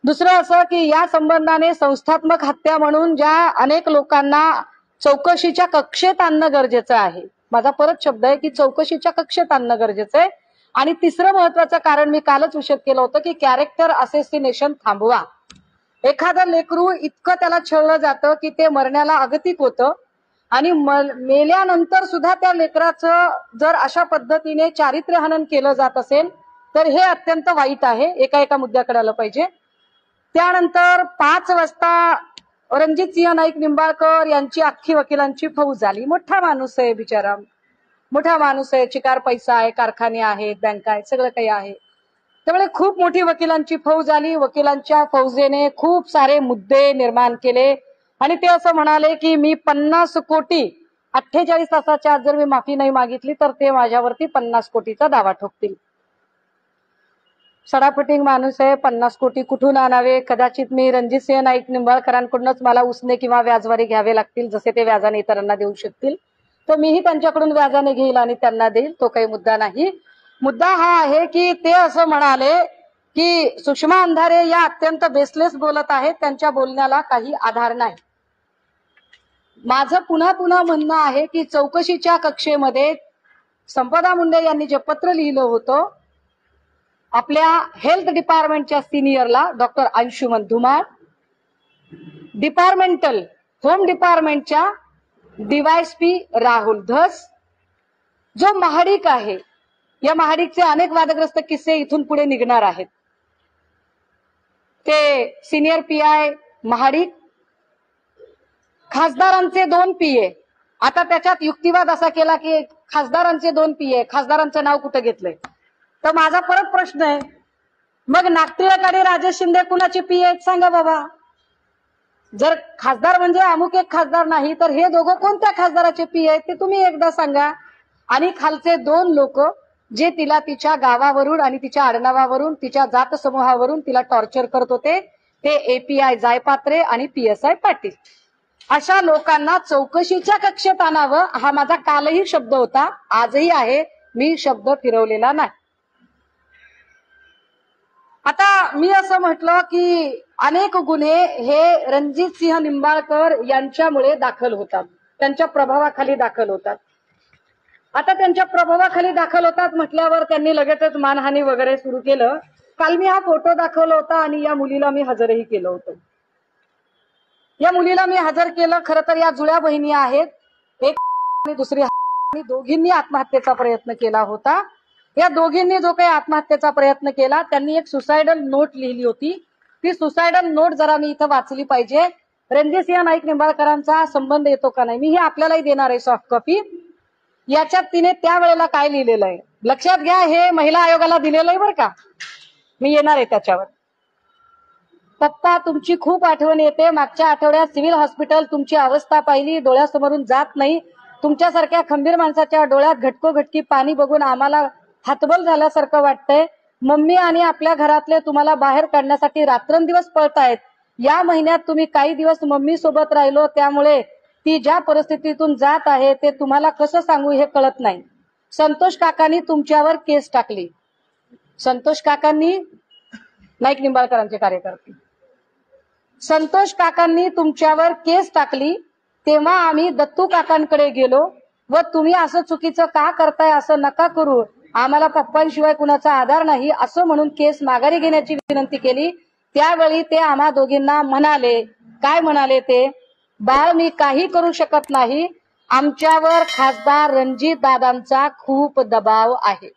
दुसरं असं की या संबंधाने संस्थात्मक हत्या म्हणून ज्या अनेक लोकांना चौकशीच्या कक्षेत आणणं गरजेचं आहे. माझा परत शब्द आहे की चौकशीच्या कक्षेत आणणं गरजेचं आहे. आणि तिसरं महत्वाचं कारण मी कालच विषद केलं होतं की कॅरेक्टर असेसिनेशन थांबवा. एखादं लेकरू इतकं त्याला छळलं जातं की ते मरण्याला अगतिक होतं आणि मेल्यानंतर सुद्धा त्या लेकराचं जर अशा पद्धतीने चारित्र्यहनन केलं जात असेल तर हे अत्यंत वाईट आहे. एका मुद्द्याकडे आलं पाहिजे. त्यानंतर 5 वाजता रणजितसिंह नाईक निंबाळकर यांची अख्खी वकिलांची फौज आली. मोठा माणूस आहे बिचारा, मोठा माणूस आहे, चिकार पैसा आहे, कारखाने आहेत, बँका आहेत, सगळं काही आहे. त्यामुळे खूप मोठी वकिलांची फौज आली. वकिलांच्या फौजेने खूप सारे मुद्दे निर्माण केले आणि ते असं म्हणाले की मी 50 कोटी 48 तासाच्या आत जर मी माफी नाही मागितली तर ते माझ्यावरती 50 कोटीचा दावा ठोकतील. सडाफटिंग माणूस आहे. 50 कोटी कुठून आणावे? कदाचित मी रणजितसिंह नाईक निंबाळकरांकडूनच मला उसने किंवा व्याजवारी घ्यावे लागतील, जसे ते व्याजाने इतरांना देऊ शकतील. तर मीही त्यांच्याकडून व्याजाने घेईल आणि त्यांना देईल. तो काही मुद्दा नाही. मुद्दा हा आहे की ते असं म्हणाले की सुषमा अंधारे या अत्यंत बेसलेस बोलत आहेत, त्यांच्या बोलण्याला काही आधार नाही. माझं पुन्हा म्हणणं आहे की चौकशीच्या कक्षेमध्ये संपदा मुंडे यांनी जे पत्र लिहिलं होतं आपल्या हेल्थ डिपार्टमेंटच्या सिनियरला doctor Anshuman Dhumal, departmental home डिपार्टमेंटच्या डीवायएसपी राहुल धस, जो महाडिक आहे, या महाडिकचे अनेक वादग्रस्त किस्से इथून पुढे निघणार आहेत. ते सिनियर पीआय महाडिक, खासदारांचे 2 पीए. आता त्याच्यात युक्तिवाद असा केला की खासदारांचे 2 पीए, खासदारांचं नाव कुठे घेतलंय? तर माझा परत प्रश्न आहे, मग नागटिळक राजेश शिंदे कुणाचे पीए आहेत सांगा बाबा. जर खासदार म्हणजे अमुक एक खासदार नाही तर हे दोघं कोणत्या खासदाराचे पीए आहेत ते तुम्ही एकदा सांगा. आणि खालचे 2 लोक जे तिला तिच्या गावावरून आणि तिच्या आडनावावरून तिच्या जात समूहावरून तिला टॉर्चर करत होते ते एपीआय जायपात्रे आणि पीएसआय पाटील. अशा लोकांना चौकशीच्या कक्षेत आणावं हा माझा कालही शब्द होता, आजही आहे. मी शब्द फिरवलेला नाही. आता मी असं म्हटलं की अनेक गुन्हे हे रणजितसिंह निंबाळकर यांच्यामुळे दाखल होतात, त्यांच्या प्रभावाखाली दाखल होतात. आता त्यांच्या प्रभावाखाली दाखल होतात म्हटल्यावर त्यांनी लगेचच मानहानी वगैरे सुरू केलं. काल मी हा फोटो दाखवला होता आणि या मुलीला मी हजरही केलं होतं. या मुलीला मी हजर केलं. खरं तर या जुळ्या बहिणी आहेत, एक आणि दुसरी, दोघींनी आत्महत्येचा प्रयत्न केला होता. या दोघींनी जो काही आत्महत्येचा प्रयत्न केला त्यांनी एक सुसाइडल नोट लिहिली होती. ती सुसाइडल नोट जरा मी इथं वाचली पाहिजे. रणजितसिंह नाईक निंबाळकरांचा संबंध येतो का नाही मी ही आपल्यालाही देणार आहे सॉफ्ट कॉपी. याच्यात तिने त्यावेळेला काय लिहिलेलं आहे लक्षात घ्या. हे महिला आयोगाला दिलेलं आहे बरं का, मी येणार आहे त्याच्यावर. पप्पा तुमची खूप आठवण येते. मागच्या आठवड्यात सिव्हिल हॉस्पिटल तुमची अवस्था पाहिली, डोळ्यासमोरून जात नाही. तुमच्यासारख्या खंबीर माणसाच्या डोळ्यात घटकोघटकी पाणी बघून आम्हाला हातबल झाल्यासारखं वाटतंय. मम्मी आणि आपल्या घरातले तुम्हाला बाहेर काढण्यासाठी रात्रंदिवस पळतायत. या महिन्यात तुम्ही काही दिवस मम्मी सोबत राहिलो, त्यामुळे ती ज्या परिस्थितीतून जात आहे ते तुम्हाला कसं सांगू हे कळत नाही. संतोष काकांनी तुमच्यावर केस टाकली. संतोष काकांनी, नाईक निंबाळकरांचे कार्यकर्ते, संतोष काकांनी तुमच्यावर केस टाकली. तेव्हा आम्ही दत्तू काकांकडे गेलो व तुम्ही असं चुकीचं का करताय, असं नका करू, आम्हाला पप्पांशिवाय कुणाचा आधार नाही असं म्हणून केस माघारी घेण्याची विनंती केली. त्यावेळी ते आम्हा दोघींना म्हणाले, काय म्हणाले ते, बाळ मी काही करू शकत नाही, आमच्यावर खासदार रणजित दादांचा खूप दबाव आहे.